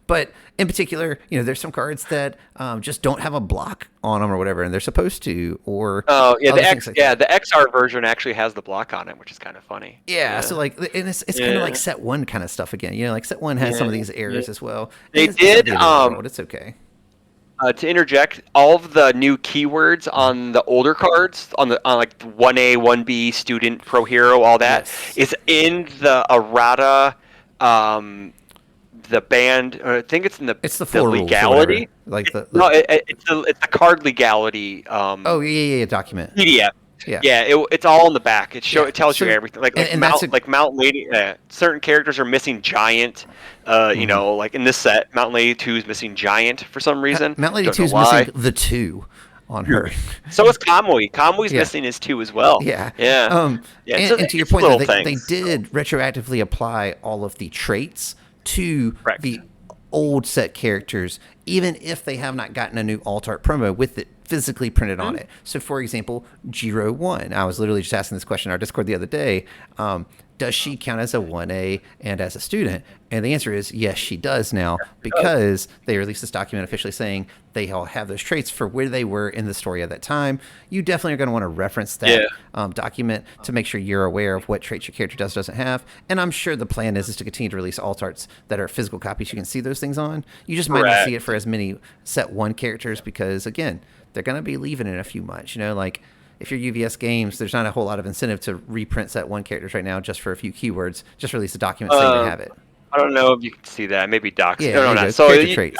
But in particular, there's some cards that just don't have a block on them or whatever, and they're supposed to. Or the XR version actually has the block on it, which is kind of funny. Yeah. So like, and it's kind of like set one kind of stuff again. Like set one has some of these errors as well. They did. It's okay. To interject, all of the new keywords on the older cards, on like 1A, 1B, student, pro hero, all that is in the errata, the band. I think it's in the full legality. Like it's the card legality. Document. PDF. It's all in the back. It tells you everything. Like Mountain Lady. Certain characters are missing giant. Like in this set, Mountain Lady 2 is missing giant for some reason. Mountain Lady 2 is missing the 2 on her. So is Kamui. Kamui's missing his 2 as well. Yeah. Yeah. And to your point, they did retroactively apply all of the traits to the old set characters, even if they have not gotten a new alt art promo with it physically printed on it. So, for example, Jiro 1. I was literally just asking this question in our Discord the other day. Does she count as a 1A and as a student? And the answer is yes, she does now, because they released this document officially saying they all have those traits for where they were in the story at that time. You definitely are going to want to reference that document to make sure you're aware of what traits your character doesn't have. And I'm sure the plan is to continue to release alt arts that are physical copies you can see those things on. You just might not see it for as many set 1 characters because, again, they're going to be leaving in a few months. Like, if you're UVS Games, there's not a whole lot of incentive to reprint set 1 characters right now just for a few keywords. Just release a document saying they have it. I don't know if you can see that. Maybe docs. Yeah, no. So you can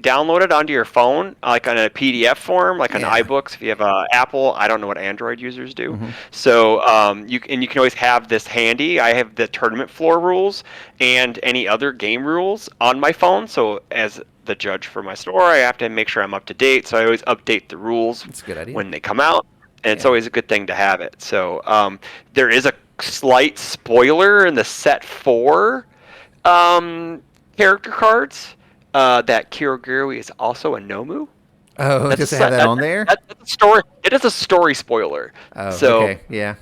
download it onto your phone, like on a PDF form, like on iBooks. If you have Apple, I don't know what Android users do. Mm-hmm. So you can always have this handy. I have the tournament floor rules and any other game rules on my phone. So as the judge for my store, I have to make sure I'm up to date. So I always update the rules That's a good idea. when they come out, and it's always a good thing to have it. So there is a slight spoiler in the set 4 character cards that Kirogiri is also a Nomu. Oh, does it have that on there? That's a story. It is a story spoiler. Oh, so, okay. Yeah.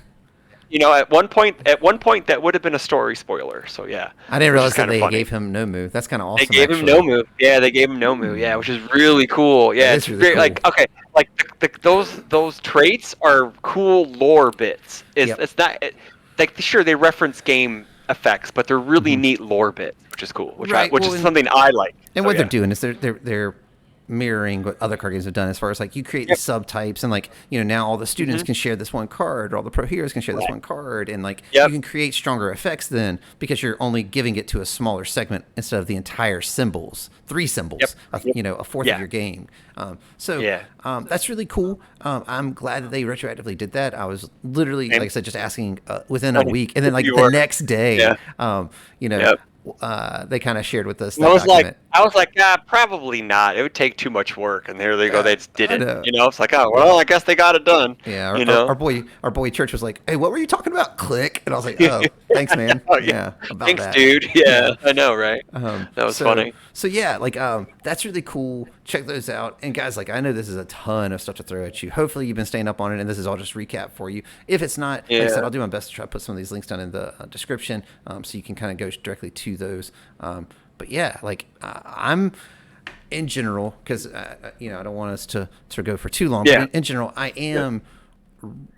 At one point that would have been a story spoiler. So yeah. I didn't realize that they gave him Nomu. That's kind of awesome. They gave him Nomu. Yeah, they gave him Nomu. Yeah, which is really cool. Yeah, it's really great. Cool. Those traits are cool lore bits. It's not sure they reference game effects, but they're really neat lore bits, which is cool. Which is something I like. And what they're doing is they're mirroring what other card games have done, as far as like you create the subtypes, and like now all the students can share this one card, or all the pro heroes can share this one card, and like you can create stronger effects then because you're only giving it to a smaller segment instead of the entire symbols, 3 symbols, a fourth of your game. That's really cool. I'm glad that they retroactively did that. I was literally, like I said, just asking within a week, and then like the next day, they kind of shared with us I that was like, document. probably not. It would take too much work, and there they go. They just did I it. know. It's like, oh well, I guess they got it done. Yeah, You know. our boy Church was like, "Hey, what were you talking about?" Click, and I was like, "Oh, thanks, man. Oh, yeah. Yeah, about Thanks, that." dude. Yeah, Yeah. I know, right? That was So funny. yeah, like that's really cool. Check those out. And guys, like I know this is a ton of stuff to throw at you. Hopefully you've been staying up on it, and this is all just recap for you. If it's not, like I said, Yeah. I'll do my best to try to put some of these links down in the description, so you can kind of go directly to those. But yeah, like I'm in general, because I don't want us to go for too long. But Yeah. in general, I Yeah. am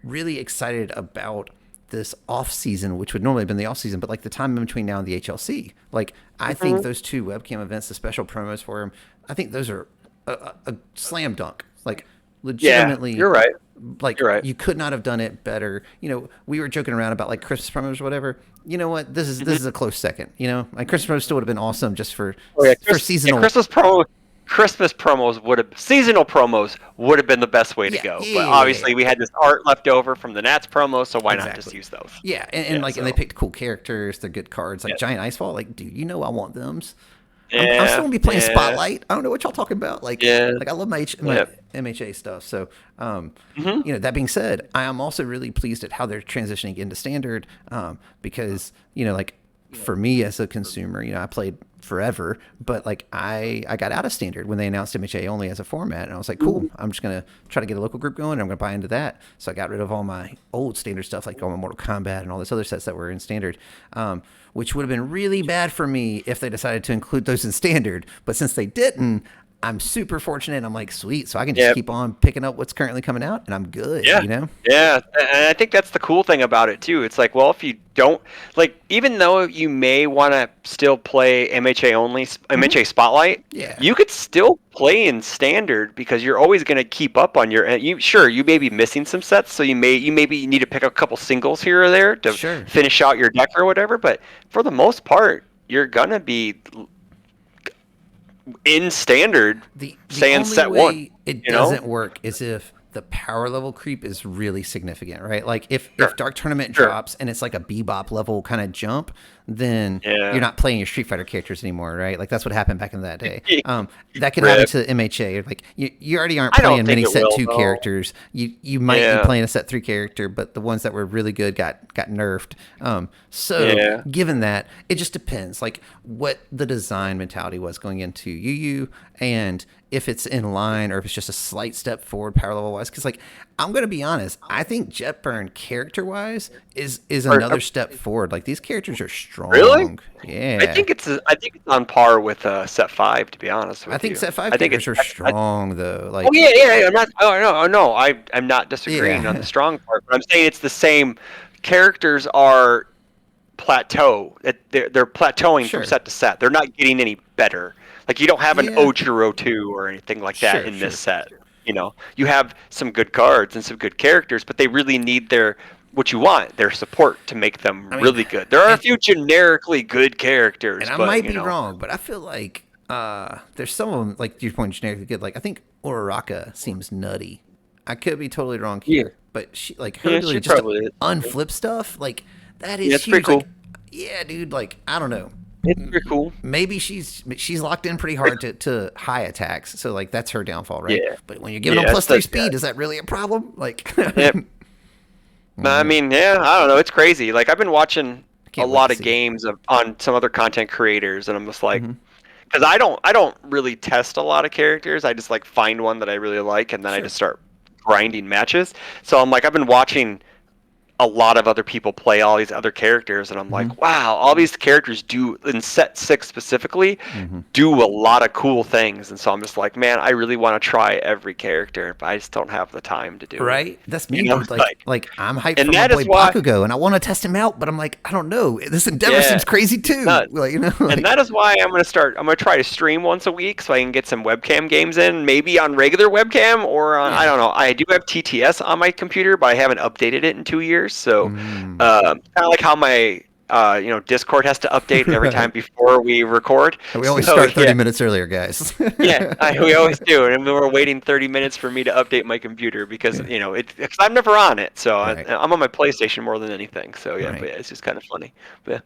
really excited about this off season, which would normally have been the off season, but like the time in between now and the HLC. Like I think those two webcam events, the special promos for them, I think those are a slam dunk. Like Yeah. legitimately, You're right. like You're right. you could not have done it better. We were joking around about like Christmas promos or whatever. You know what? This is a close second. Like Christmas promos still would have been awesome just for seasonal. Christmas promos seasonal promos would have been the best way to go. But obviously we had this art left over from the Nats promo, so why not just use those? Yeah, and they picked cool characters. They're good cards, like Giant Icefall. Like, dude, I want them. I'm still gonna be playing Spotlight. I don't know what y'all talking about. Like I love my MHA stuff. So, that being said, I am also really pleased at how they're transitioning into Standard, because like for me as a consumer, I played forever, but like I got out of Standard when they announced MHA only as a format, and I was like, cool, I'm just gonna try to get a local group going, and I'm gonna buy into that. So I got rid of all my old Standard stuff, like all my Mortal Kombat and all this other sets that were in Standard, which would have been really bad for me if they decided to include those in Standard. But since they didn't, I'm super fortunate. I'm like, sweet, so I can just keep on picking up what's currently coming out, and I'm good. Yeah. Yeah, and I think that's the cool thing about it too. It's like, well, if you don't even though you may want to still play MHA only, MHA Spotlight, you could still play in Standard because you're always going to keep up on your. You may be missing some sets, so you maybe need to pick a couple singles here or there to finish out your deck or whatever. But for the most part, you're gonna be in Standard, the saying only set way one. It doesn't work is if the power level creep is really significant, right? Like if Dark Tournament drops and it's like a Bebop level kind of jump, then you're not playing your Street Fighter characters anymore, right? Like that's what happened back in that day. That could happen to MHA. Like you already aren't playing many set 2 characters. You might be playing a set 3 character, but the ones that were really good got nerfed. Given that, it just depends, like what the design mentality was going into UU, and if it's in line or if it's just a slight step forward power level wise. Because like I'm gonna be honest, I think Jetburn character wise is another step forward. Like these characters are strong. Really? Yeah. I think it's on par with set 5, to be honest with you. I think set 5 characters are strong though. Like I'm not. Oh no, I'm not disagreeing on the strong part, but I'm saying it's the same. Characters are plateau. They're plateauing from set to set. They're not getting any better. Like you don't have an Ojiro 2 or anything like that in this set. You have some good cards and some good characters, but they really need their support to make them really good. There are a few generically good characters, and I might be wrong, but I feel like there's some of them, like your point, generically good. Like I think Uraraka seems nutty. I could be totally wrong here, but she her ability just to unflip stuff, like that is huge. Pretty cool. Like, dude, like I don't know. It's pretty cool. Maybe she's locked in pretty hard to high attacks, so like that's her downfall, right? Yeah. But when you're giving them +3 speed, is that really a problem? Like, I mean, I don't know. It's crazy. Like I've been watching a lot of games on some other content creators, and I'm just like, because I don't really test a lot of characters. I just like find one that I really like, and then I just start grinding matches. So I'm like, I've been watching a lot of other people play all these other characters, and I'm like, wow, all these characters do, in set 6 specifically, do a lot of cool things. And so I'm just like, man, I really want to try every character, but I just don't have the time to do it. Right? That's me. Like I'm hyped for my boy Bakugo, and I want to test him out, but I'm like, I don't know. This endeavor seems crazy too. And that is why I'm going to try to stream once a week so I can get some webcam games in, maybe on regular webcam or on, I don't know. I do have TTS on my computer, but I haven't updated it in 2 years. So kind of like how my Discord has to update every time before we record. We always start 30 minutes earlier, guys. We always do, and we were waiting 30 minutes for me to update my computer because because I'm never on it, so I'm on my PlayStation more than anything. So but it's just kind of funny. But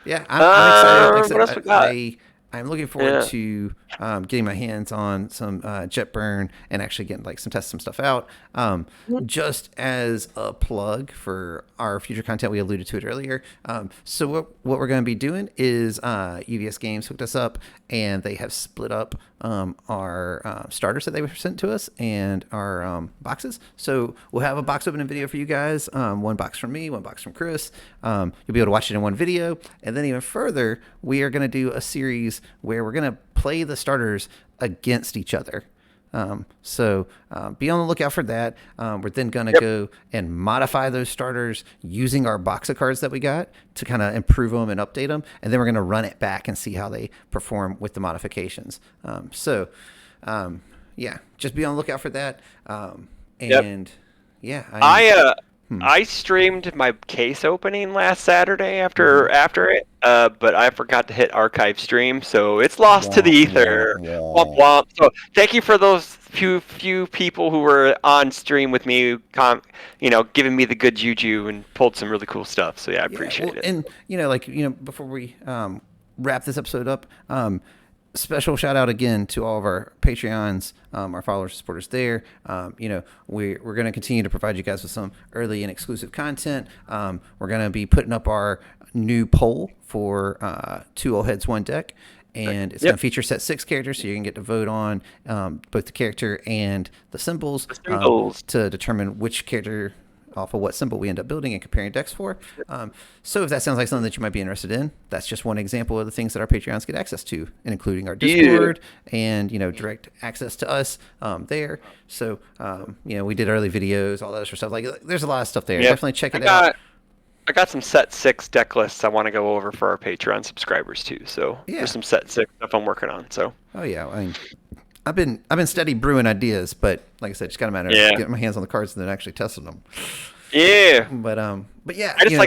Yeah, I'm excited. Like I What else said, we got? I'm looking forward Yeah. to getting my hands on some jet burn and actually getting like some stuff out. Just as a plug for our future content, we alluded to it earlier. So what we're going to be doing is UVS Games hooked us up, and they have split up our starters that they sent to us and our boxes. So we'll have a box opening video for you guys. One box from me, one box from Chris. You'll be able to watch it in one video, and then even further, we are going to do a series where we're going to play the starters against each other. So be on the lookout for that. We're then going to go and modify those starters using our box of cards that we got to kind of improve them and update them. And then we're going to run it back and see how they perform with the modifications. Yeah, just be on the lookout for that. Yeah, I streamed my case opening last Saturday after it, but I forgot to hit archive stream, so it's lost to the ether. Womp womp. So thank you for those few people who were on stream with me, giving me the good juju and pulled some really cool stuff. So yeah, I appreciate it. And before we wrap this episode up, special shout out again to all of our Patreons, our followers and supporters there. We're going to continue to provide you guys with some early and exclusive content. We're going to be putting up our new poll for 2 Old Heads, 1 Deck. And it's going to feature set 6 characters, so you can get to vote on both the character and the symbols to determine which character off of what symbol we end up building and comparing decks for. So if that sounds like something that you might be interested in, that's just one example of the things that our Patreons get access to, and including our Discord and, direct access to us there. So, we did early videos, all that sort of stuff. Like, there's a lot of stuff there. Definitely check it out. I got some set 6 deck lists I want to go over for our Patreon subscribers too. So there's some set 6 stuff I'm working on. So. Oh yeah, I mean, I've been steady brewing ideas, but like I said, it's got a matter of getting my hands on the cards and then actually testing them. Yeah. But yeah, I just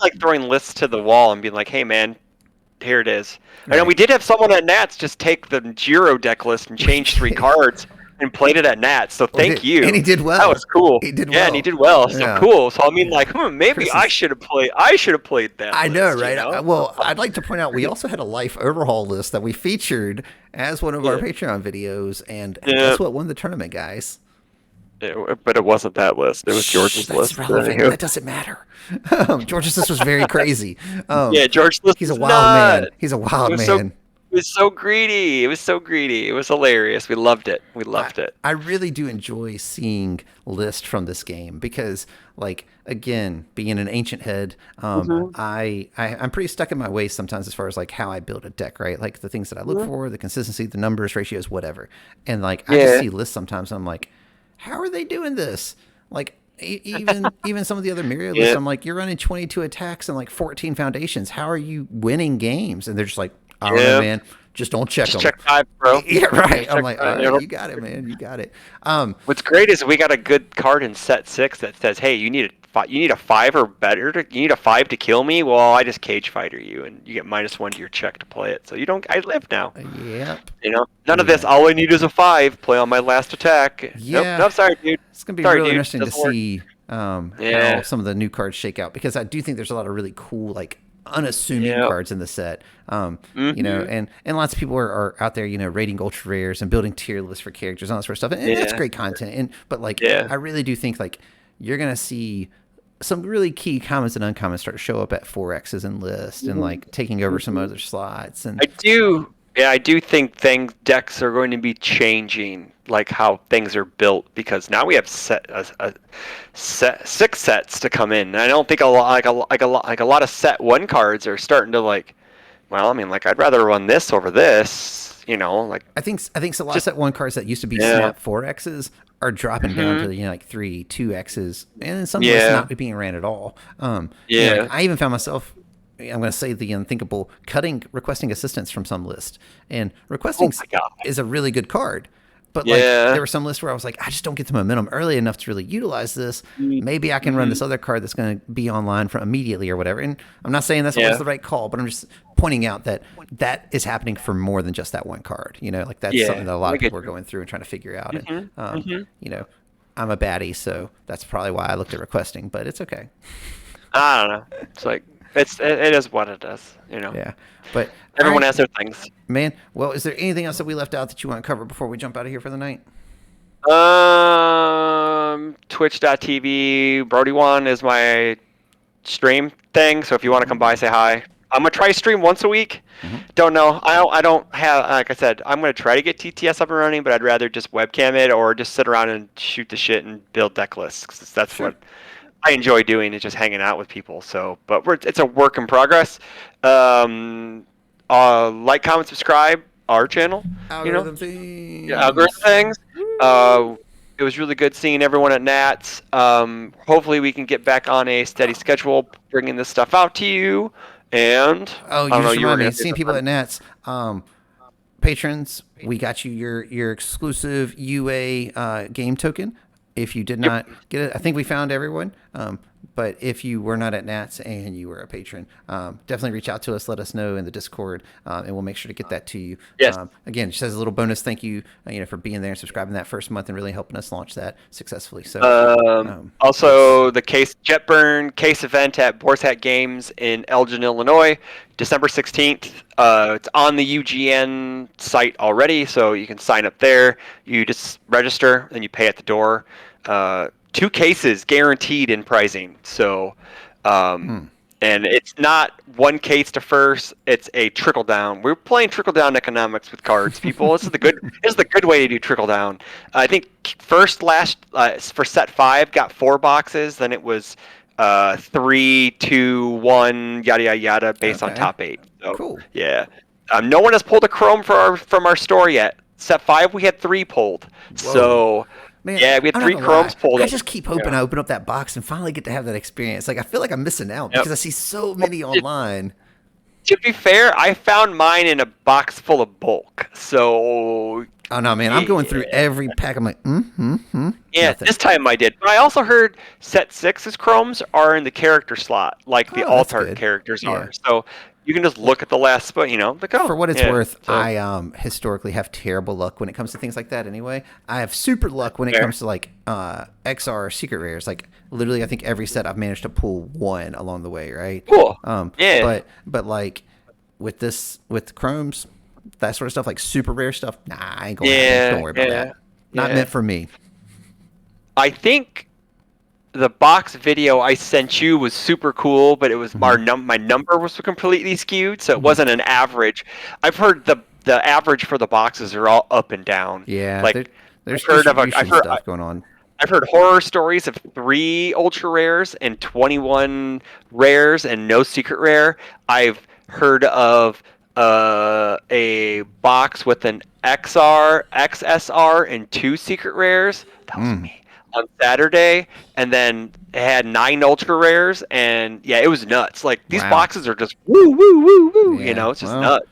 like throwing lists to the wall and being like, hey man, here it is. Right. And we did have someone at Nats just take the Giro deck list and change 3 cards and played it at Nats. So thank you. And he did well. That was cool. He did well. Yeah, and he did well. So cool. So I mean, like, maybe I should have played that. I know, right? Well, I'd like to point out we also had a life overhaul list that we featured as one of our Patreon videos, and guess what won the tournament, guys? But it wasn't that list. It was George's list. Relevant. That doesn't matter. George's list was very crazy. George's list. He's a wild man. He's a wild man. It was so greedy. It was hilarious. We loved it. I really do enjoy seeing lists from this game because, like, again, being an ancient head, I'm pretty stuck in my ways sometimes as far as like how I build a deck, right? Like the things that I look for, the consistency, the numbers, ratios, whatever. And like I just see lists sometimes and I'm like, how are they doing this? Like even some of the other myriad lists, I'm like, you're running 22 attacks and like 14 foundations. How are you winning games? And they're just like, I don't know, man. Just don't check them. Check 5, bro. Yeah, right. I'm like, all right, you got it, man. You got it. What's great is we got a good card in set 6 that says, hey, you need a 5 or better. You need a 5 to kill me. Well, I just cage fighter you, and you get -1 to your check to play it. So you don't. I live now. Yep. None of this. All I need is a 5. Play on my last attack. Yeah. Nope, sorry, dude. It's gonna be really interesting to see how some of the new cards shake out, because I do think there's a lot of really cool, like, unassuming cards in the set. And lots of people are out there, rating ultra rares and building tier lists for characters and all that sort of stuff. And that's great content. But I really do think like you're gonna see some really key commons and uncommons start to show up at 4Xs and lists and like taking over some other slots. And I do think decks are going to be changing, like how things are built, because now we have 6 sets to come in. And I don't think a lot of set 1 cards are starting to like. Well, I mean, like I'd rather run this over this. Like I think a lot of set 1 cards that used to be snap 4Xs are dropping down to like 3, 2Xs, and then some lists not being ran at all. I even found myself, I'm going to say the unthinkable, requesting assistance from some list. And requesting is a really good card. But like there were some lists where I was like, I just don't get the momentum early enough to really utilize this. Maybe I can run this other card that's going to be online for immediately or whatever. And I'm not saying that's always the right call, but I'm just pointing out that is happening for more than just that 1 card. Like that's something that a lot of people are going through and trying to figure out. And I'm a baddie, so that's probably why I looked at requesting. But it's okay. I don't know. It's like it is what it is. Yeah. But all Everyone right, has their things. man. Well, is there anything else that we left out that you want to cover before we jump out of here for the night? Twitch.tv Brody One is my stream thing. So if you want to come by, say hi. I'm gonna try to stream once a week. Mm-hmm. Don't know. I don't have, like I said, I'm gonna try to get TTS up and running, but I'd rather just webcam it or just sit around and shoot the shit and build deck lists. 'Cause that's Sure. what I enjoy doing, is just hanging out with people. So, but it's a work in progress. Like, comment, subscribe our channel. Algorithm things. Yeah, algorithm things. It was really good seeing everyone at Nats. Hopefully we can get back on a steady schedule, bringing this stuff out to you. And oh, you just remind me, seeing people at Nats. Patrons, we got you your exclusive UA game token. If you did not get it, I think we found everyone. But if you were not at Nats and you were a patron, definitely reach out to us. Let us know in the Discord, and we'll make sure to get that to you. Yes. Again, just as a little bonus, thank you, for being there and subscribing that first month and really helping us launch that successfully. So, also the Jetburn case event at Boar's Hat Games in Elgin, Illinois, December 16th. It's on the UGN site already, so you can sign up there. You just register, and you pay at the door. 2 cases guaranteed in pricing. So, and it's not 1 case to first. It's a trickle down. We're playing trickle down economics with cards, people. This is the good way to do trickle down. I think first last for set 5 got 4 boxes. Then it was 3, 2, 1, yada yada yada, based on top 8. So, cool. Yeah. No one has pulled a Chrome from our store yet. Set 5 we had 3 pulled. Whoa. So. Man, yeah, we had 3 Chromes pulled. I just keep hoping I open up that box and finally get to have that experience. Like, I feel like I'm missing out because I see so many online. To be fair, I found mine in a box full of bulk. So. Oh no, man! I'm going through every pack. I'm like, Yeah, nothing. This time I did. But I also heard set 6's Chromes are in the character slot, like the alt-art characters are. So. You can just look at the last spot, For what it's worth, so. I historically have terrible luck when it comes to things like that anyway. I have super luck when it comes to like XR secret rares. Like literally I think every set I've managed to pull 1 along the way, right? Cool. But like with Chromes, that sort of stuff, like super rare stuff, nah, I ain't gonna don't worry about that. Not meant for me. I think the box video I sent you was super cool, but it was my number was completely skewed, so it wasn't an average. I've heard the average for the boxes are all up and down. Yeah, like there's stuff going on. I've heard horror stories of 3 ultra rares and 21 rares and no secret rare. I've heard of a box with an XR, XSR, and 2 secret rares. That was me. On Saturday, and then it had 9 ultra rares, and it was nuts. Like these boxes are just woo woo woo woo. Yeah, It's just nuts.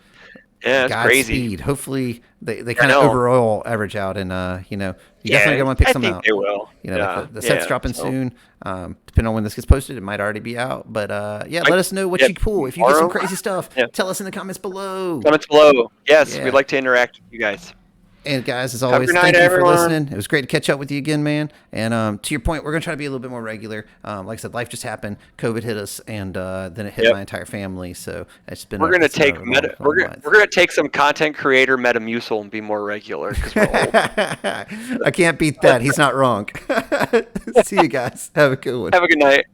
Yeah, it's crazy. Speed. Hopefully they kind of overall average out, and you definitely gonna want to pick some out. They will. The set's dropping soon. Depending on when this gets posted, it might already be out. But let us know what you pull. If you get some crazy stuff, tell us in the comments below. Yes, we'd like to interact with you guys. And guys, as always, thank you for listening. It was great to catch up with you again, man. And to your point, we're going to try to be a little bit more regular. Like I said, life just happened. COVID hit us, and then it hit my entire family. So it's been. We're going to take we're going to take some content creator Metamucil and be more regular because we're old. I can't beat that. He's not wrong. See you guys. Have a good one. Have a good night.